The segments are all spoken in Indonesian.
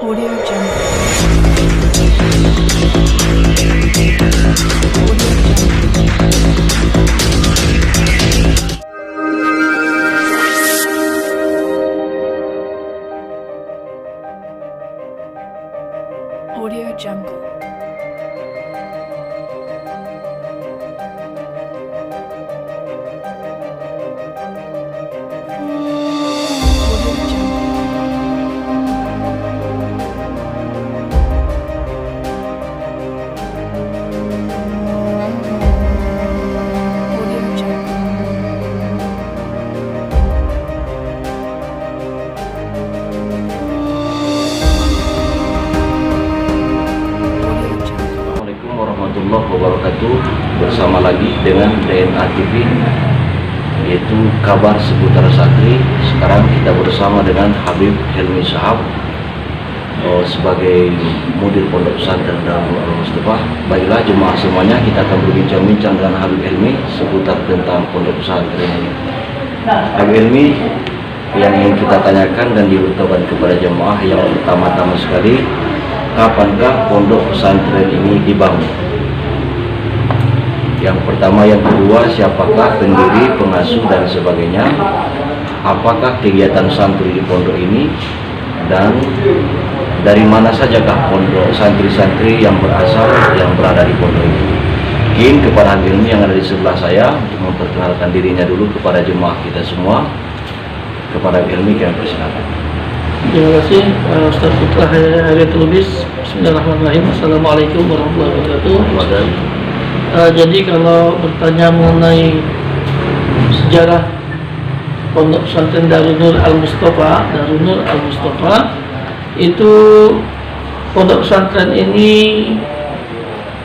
Audio Jungle. Audio Jungle. Assalamualaikum warahmatullahi wabarakatuh. Bersama lagi dengan DNA TV, yaitu kabar seputar santri. Sekarang kita bersama dengan Habib Helmi Shahab sebagai mudir pondok pesantren Darul Al-Mustafa. Baiklah jemaah semuanya, kita akan berbincang-bincang dengan Habib Helmi seputar tentang pondok pesantren ini. Habib Helmi, yang ingin kita tanyakan dan diberitahukan kepada jemaah yang pertama-tama sekali, kapankah pondok pesantren ini dibangun? Yang pertama, yang kedua, siapakah pendiri, pengasuh dan sebagainya? Apakah kegiatan santri di pondok ini? Dan dari mana sajakah pondok santri-santri yang berasal yang berada di pondok ini? Mungkin kepada Habib Helmi yang ada di sebelah saya untuk memperkenalkan dirinya dulu kepada jemaah kita semua. Kepada Habib Helmi kami persilakan. Terima kasih Ustaz Putra Hayatul Lubis. Bismillahirrahmanirrahim. Assalamualaikum warahmatullahi wabarakatuh. Jadi kalau bertanya mengenai sejarah pondok pesantren Darul Al-Mustafa, itu pondok pesantren ini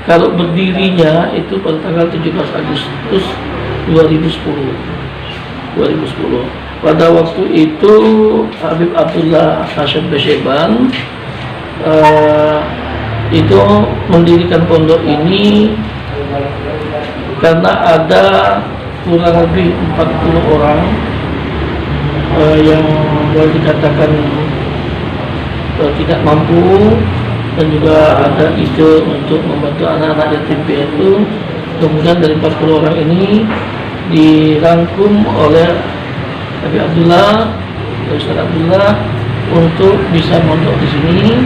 kalau berdirinya itu pada tanggal 17 Agustus 2010. Pada waktu itu Habib Abdullah Hashim Besheban itu mendirikan pondok ini karena ada kurang lebih 40 orang yang boleh dikatakan tidak mampu, dan juga ada ide untuk membantu anak-anak yatim piatu. Kemudian dari 40 orang ini dirangkum oleh Habib Abdullah, Ustaz Abdullah, untuk bisa mondok di sini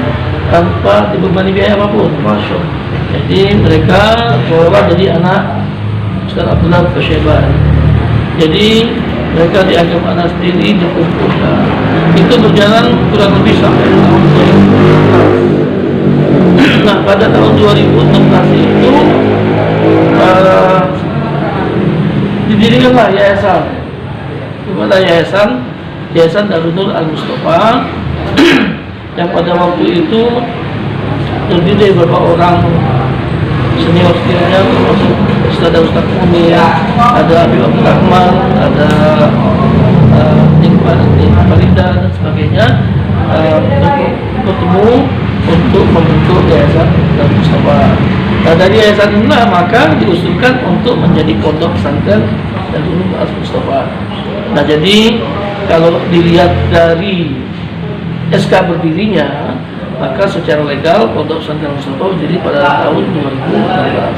tanpa dibebani biaya apapun. Masya Allah. Jadi mereka keluar jadi anak Ustaz Abdullah Besheban. Jadi mereka dianggap anak sendiri, dikumpulkan. Itu berjalan kurang lebih sampai tahun 2016. Nah, pada tahun 2016 itu didirikanlah yayasan. Kepada yayasan Darul Al-Mustafa yang pada waktu itu terdiri dari beberapa orang senior-seniornya, termasuk Ustaz Munir, ada Habib Abdul Rahman, ada Farinda dan sebagainya, bertemu untuk membentuk yayasan Darul Mustafa. Nah, dari yayasan inilah maka diusulkan untuk menjadi pondok pesantren Darul Al-Mustafa. Nah, jadi kalau dilihat dari SK berdirinya, maka secara legal pondok pesantren Mustafa berdiri pada tahun 2016,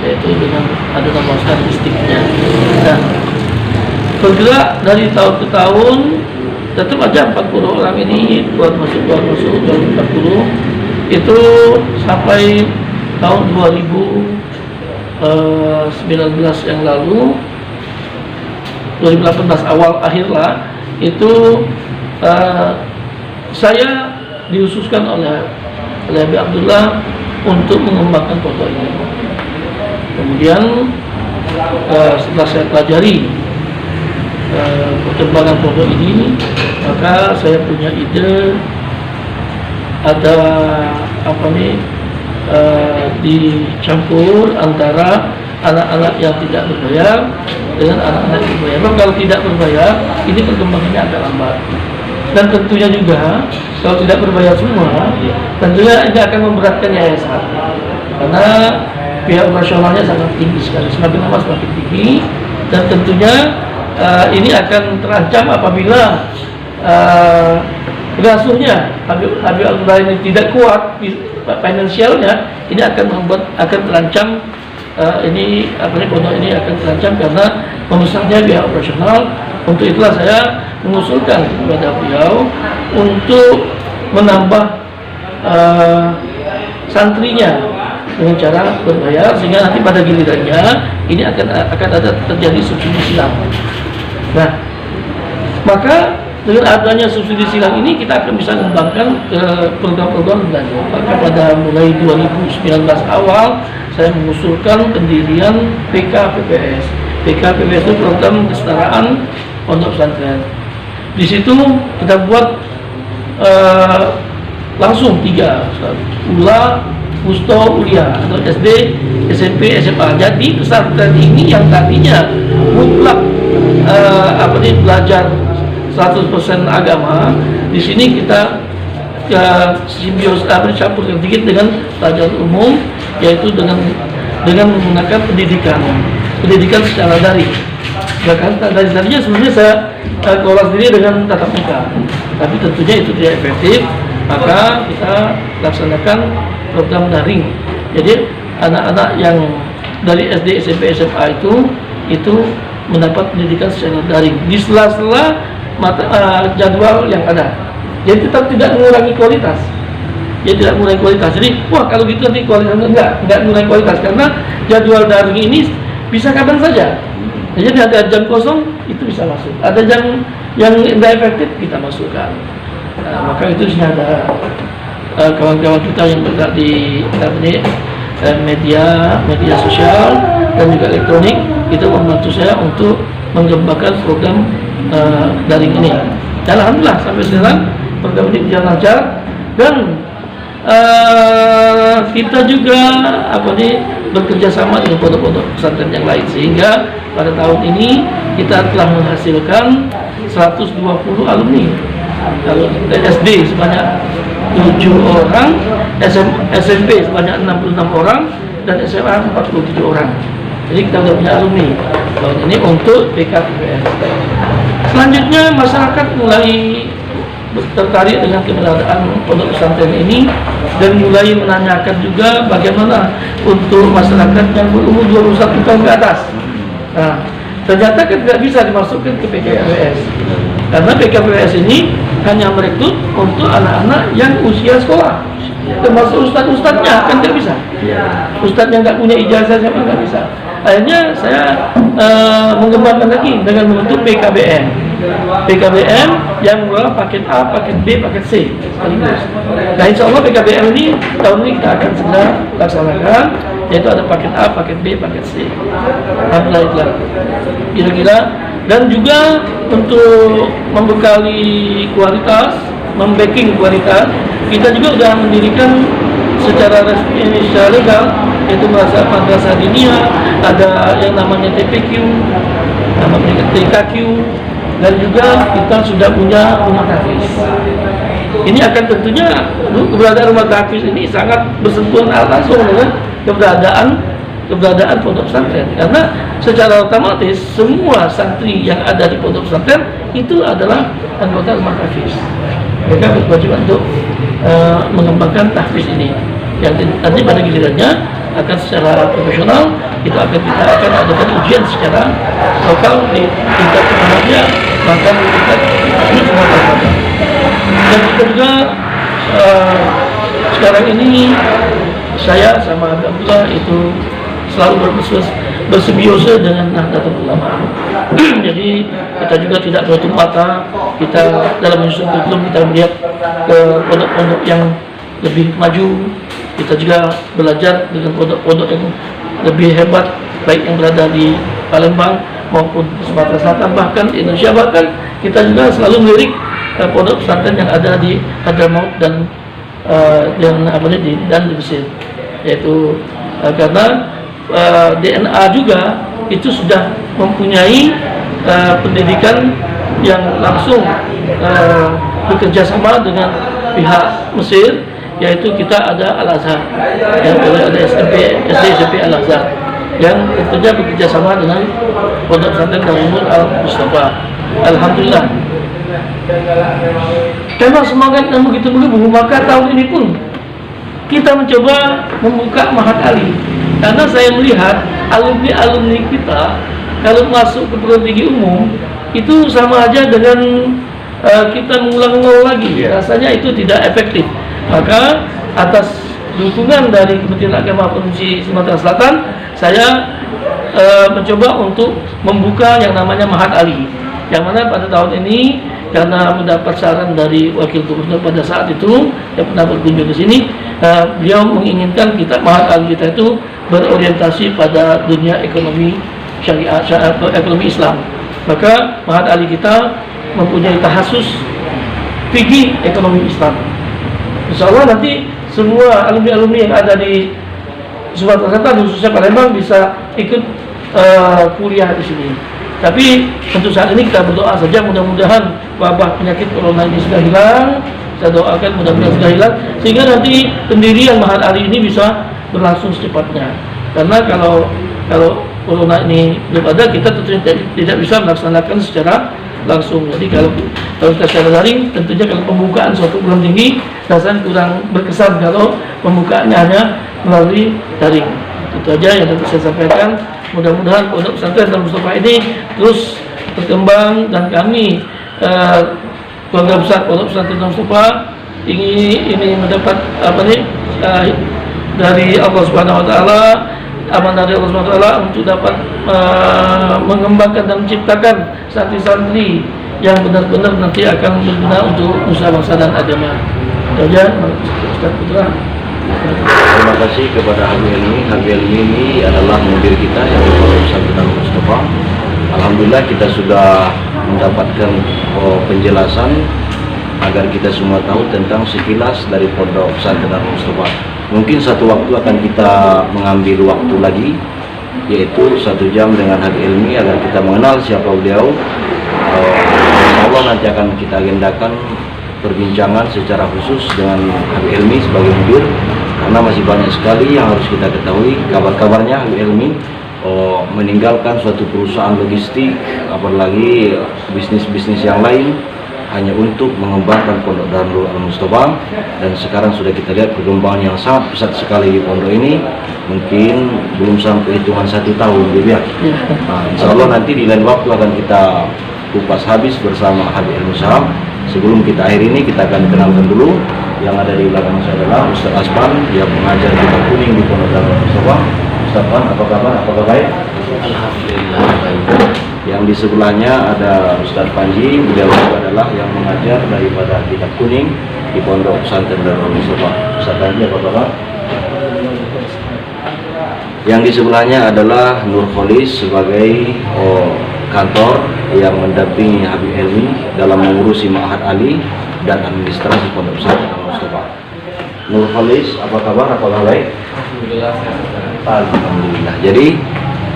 yaitu dengan ada nama statistiknya. Nah, bergerak dari tahun ke tahun, tetap aja 40 orang ini keluar masuk dari 40 itu sampai tahun 2019 yang lalu, 2018 awal akhir lah, itu saya diususkan oleh Habib Abdullah untuk mengembangkan pondok ini. Kemudian setelah saya pelajari perkembangan pondok ini, maka saya punya ide ada dicampur antara anak-anak yang tidak berbayar dengan anak-anak yang berbayar. Memang kalau tidak berbayar, ini perkembangannya agak lambat. Dan tentunya juga kalau tidak berbayar semua, tentunya ini akan memberatkan yayasan, karena biaya operasionalnya sangat tinggi sekali, semakin lama semakin tinggi. Dan tentunya ini akan terancam apabila pengasuhnya Habib Abdullah ini tidak kuat finansialnya, ini akan terancam. Ini pondok ini akan terancam karena membesarnya biaya operasional. Untuk itulah saya mengusulkan kepada beliau untuk menambah santrinya dengan cara berbayar, sehingga nanti pada gilirannya ini akan ada terjadi subsidi silang. Nah, maka dengan adanya subsidi silang ini kita akan bisa mengembangkan ke program-program lanjut. Maka pada mulai 2019 awal saya mengusulkan pendirian PKPPS. PKPPS itu program kesetaraan pondok pesantren. Di situ kita buat langsung 3, Ula, Wusto, Ulia, atau SD, SMP, SMA. Jadi pesantren ini yang tadinya mutlak belajar 100% agama, di sini kita simbios campur sedikit dengan pelajaran umum, yaitu dengan menggunakan pendidikan secara daring. Bahkan dari tadinya sebenarnya saya kelola sendiri dengan tatap muka, tapi tentunya itu tidak efektif, maka kita laksanakan program daring. Jadi anak-anak yang dari SD, SMP, SMA itu mendapat pendidikan secara daring di sela-sela jadwal yang ada. Jadi tetap tidak mengurangi kualitas. Jadi wah kalau gitu nanti kualitasnya enggak mengurangi kualitas, karena jadwal daring ini bisa kapan saja. Jadi ada jam kosong itu bisa masuk, ada jam yang tidak efektif kita masukkan. Nah, maka itu sudah ada kawan-kawan kita yang bergerak di media sosial dan juga elektronik, itu membantu saya untuk mengembangkan program daring ini. Dan alhamdulillah sampai sekarang program ini berjalan lancar, dan kita juga bekerja sama dengan pondok-pondok pesantren yang lain, sehingga pada tahun ini kita telah menghasilkan 120 alumni. Kalau SD sebanyak 7 orang, SMP sebanyak 66 orang, dan SMA 47 orang. Jadi kita sudah punya alumni tahun ini untuk PKPPS. Selanjutnya masyarakat mulai tertarik dengan keberadaan pondok pesantren ini, dan mulai menanyakan juga bagaimana untuk masyarakat yang berumur 21 tahun ke atas. Nah, ternyata kan tidak bisa dimasukkan ke PKPPS, karena PKPPS ini hanya merekrut untuk anak-anak yang usia sekolah, termasuk ustadz-ustadznya kan tidak bisa. Ustadz yang tidak punya ijazah sama nggak bisa. Akhirnya saya mengembangkan lagi dengan membentuk PKBM yang mengelola paket A, paket B, paket C sekaligus. Nah, insya Allah PKBM ini tahun ini kita akan segera laksanakan, yaitu ada paket A, paket B, paket C. Alhamdulillah, kira-kira. Dan juga untuk membekali kualitas, membacking kualitas, kita juga sudah mendirikan secara resmi, secara legal, yaitu madrasah diniyah, ada yang namanya TPQ, namanya TKQ, dan juga kita sudah punya rumah tahfiz. Ini akan tentunya keberadaan rumah tahfiz ini sangat bersentuhan langsung dengan keberadaan pondok pesantren, karena secara otomatis semua santri yang ada di pondok pesantren itu adalah anggota rumah tahfiz. Mereka berkewajiban untuk mengembangkan tahfiz ini, yang nanti pada gilirannya akan secara profesional kita akan adakan ujian secara lokal di tingkat remaja, bahkan di tingkat semua remaja. Dan kita juga sekarang ini saya sama Abdullah itu selalu bersimbiose dengan Nahdlatul Ulama. Jadi kita juga tidak menutup mata, kita dalam menyusun kurikulum kita melihat ke pondok-pondok yang lebih maju. Kita juga belajar dengan pondok-pondok yang lebih hebat, baik yang berada di Palembang maupun di Sumatera Selatan, bahkan di Indonesia. Bahkan kita juga selalu melirik pondok pesantren yang ada di Hadramaut dan di Mesir, yaitu karena DNA juga itu sudah mempunyai pendidikan yang langsung bekerja sama dengan pihak Mesir, yaitu kita ada Al-Azhar, yang ada SD, SMP Al-Azhar, yang tentunya bekerja sama dengan Pondok Pesantren Darul Mukhtar Al-Mustafa. Alhamdulillah. Karena semangat yang begitu berlebihan, maka tahun ini pun kita mencoba membuka Mahat Ali. Karena saya melihat alumni-alumni kita kalau masuk ke perguruan tinggi umum itu sama aja dengan kita mengulang nol lagi. Rasanya itu tidak efektif. Maka atas dukungan dari Kementerian Agama Provinsi Sumatera Selatan, saya mencoba untuk membuka yang namanya Mahat Ali, yang mana pada tahun ini karena mendapat saran dari Wakil Gubernur pada saat itu yang pernah berkunjung ke sini, beliau menginginkan kita Mahat Ali kita itu berorientasi pada dunia ekonomi syariah, ekonomi Islam. Maka Mahat Ali kita mempunyai tahasus fikih ekonomi Islam. Insya Allah nanti semua alumni-alumni yang ada di Sumatera Selatan khususnya Palembang bisa ikut kuliah di sini. Tapi tentu saat ini kita berdoa saja mudah-mudahan wabah penyakit corona ini sudah hilang. Saya doakan mudah-mudahan sudah hilang sehingga nanti pendirian Mahat Ali ini bisa berlangsung secepatnya. Karena kalau corona ini belum ada, kita tentunya tidak bisa melaksanakan secara langsung. Jadi kalau kita secara daring, tentunya kalau pembukaan suatu perguruan tinggi rasanya kurang berkesan kalau pembukaannya hanya melalui daring. Itu aja yang dapat saya sampaikan. Mudah-mudahan Pondok Pesantren Darul Mustafa ini terus berkembang, dan kami keluarga besar Pondok Pesantren Darul Mustafa ini mendapat dari Allah Subhanahu Wa Taala, amanah dari Allah Subhanahu Wa Taala untuk dapat mengembangkan dan menciptakan santri-santri yang benar-benar nanti akan berguna untuk nusa bangsa dan agama. Itu aja, Ustaz Putra. Terima kasih kepada Habib Helmi. Habib Helmi ini adalah mudir kita yang di Pondok Pesantren Darul Mustafa. Alhamdulillah kita sudah mendapatkan penjelasan agar kita semua tahu tentang sekilas dari Pondok Pesantren Darul Mustafa. Mungkin satu waktu akan kita mengambil waktu lagi, yaitu 1 jam dengan Habib Helmi agar kita mengenal siapa beliau. Insya Allah nanti akan kita agendakan perbincangan secara khusus dengan Habib Helmi sebagai mudir, karena masih banyak sekali yang harus kita ketahui. Kabar-kabarnya Habib Helmi meninggalkan suatu perusahaan logistik, apalagi bisnis-bisnis yang lain, hanya untuk mengembangkan Pondok Darul Mustafa. Dan sekarang sudah kita lihat perkembangan yang sangat pesat sekali di pondok ini. Mungkin belum sampai hitungan 1 tahun ya. Nah, insya Allah nanti di lain waktu akan kita kupas habis bersama Habib Helmi Shahab. Sebelum kita akhir ini, kita akan kenalkan dulu. Yang ada di belakang saya adalah Ustaz Aspan yang mengajar kitab kuning di Pondok Darul Mustafa. Ustaz Aspan, apa kabar? Apakah baik? Alhamdulillah baik. Yang di sebelahnya ada Ustaz Panji, beliau adalah yang mengajar daripada kitab kuning di Pondok Pesantren Darul Mustafa. Ustaz Panji, apa kabar? Yang di sebelahnya adalah Nur Kholis sebagai kantor yang mendampingi Habib Helmi dalam mengurusi Mahat Ali dan administrasi Pondok Pesantren Darul Mustafa. Nur Kholis, apa kabar? Apakah baik? Alhamdulillah sehat. Alhamdulillah. Jadi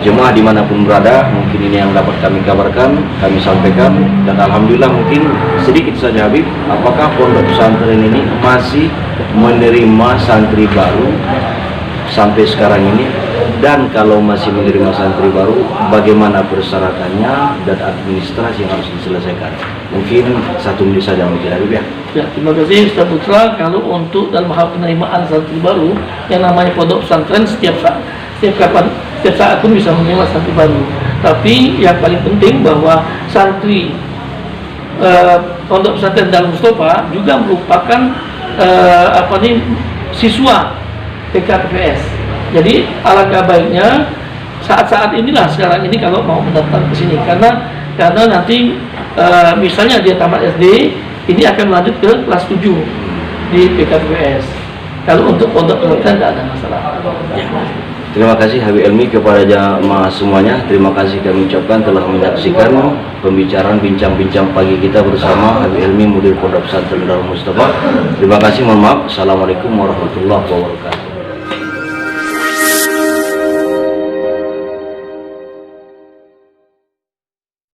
jemaah dimanapun berada, mungkin ini yang dapat kami kabarkan, kami sampaikan, dan alhamdulillah mungkin sedikit saja Habib, apakah Pondok Pesantren ini masih menerima santri baru sampai sekarang ini? Dan kalau masih menerima santri baru, bagaimana persyaratannya dan administrasi yang harus diselesaikan? Mungkin 1 menit saja mungkin Habib ya. Ya, terima kasih Ustaz Putra. Kalau untuk dalam hal penerimaan santri baru yang namanya Pondok Pesantren, setiap saat pun bisa menerima santri baru. Tapi yang paling penting bahwa santri Pondok Pesantren Darul Mustafa juga merupakan siswa PKPS. Jadi alangkah baiknya saat-saat inilah, sekarang ini kalau mau mendaftar ke sini, karena nanti misalnya dia tamat SD, ini akan lanjut ke kelas 7 di PKPS. Kalau untuk pondok pesantren tidak ada masalah. Ya. Terima kasih Habib Helmi. Kepada jamaah semuanya, terima kasih kami ucapkan telah menyaksikan pembicaraan bincang-bincang pagi kita bersama Habib Helmi, mudir Pondok Pesantren Darul Mustafa. Terima kasih, mohon maaf. Assalamualaikum warahmatullahi wabarakatuh.